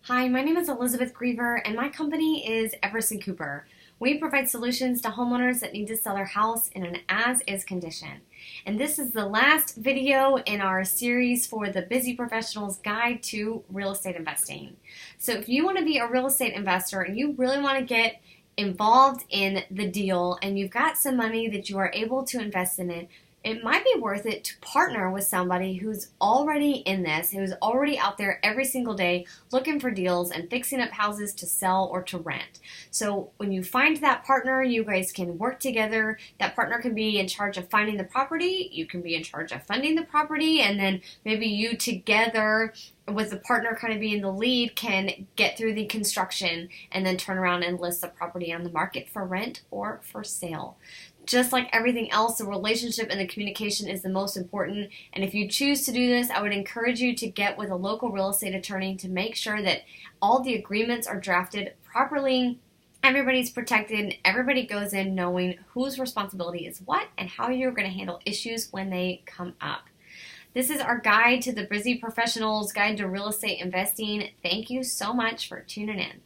Hi, my name is Elizabeth Griever, and my company is Everson Cooper. We provide solutions to homeowners that need to sell their house in an as-is condition. And this is the last video in our series for the Busy Professional's Guide to Real Estate Investing. So if you want to be a real estate investor and you really want to get involved in the deal and you've got some money that you are able to invest in it, it might be worth it to partner with somebody who's already in this, who's already out there every single day looking for deals and fixing up houses to sell or to rent. So when you find that partner, you guys can work together. That partner can be in charge of finding the property, you can be in charge of funding the property, and then maybe you together with the partner kind of being the lead can get through the construction and then turn around and list the property on the market for rent or for sale. Just like everything else, the relationship and the communication is the most important. And if you choose to do this, I would encourage you to get with a local real estate attorney to make sure that all the agreements are drafted properly, everybody's protected, and everybody goes in knowing whose responsibility is what and how you're going to handle issues when they come up. This is our guide to the Busy Professional's Guide to Real Estate Investing. Thank you so much for tuning in.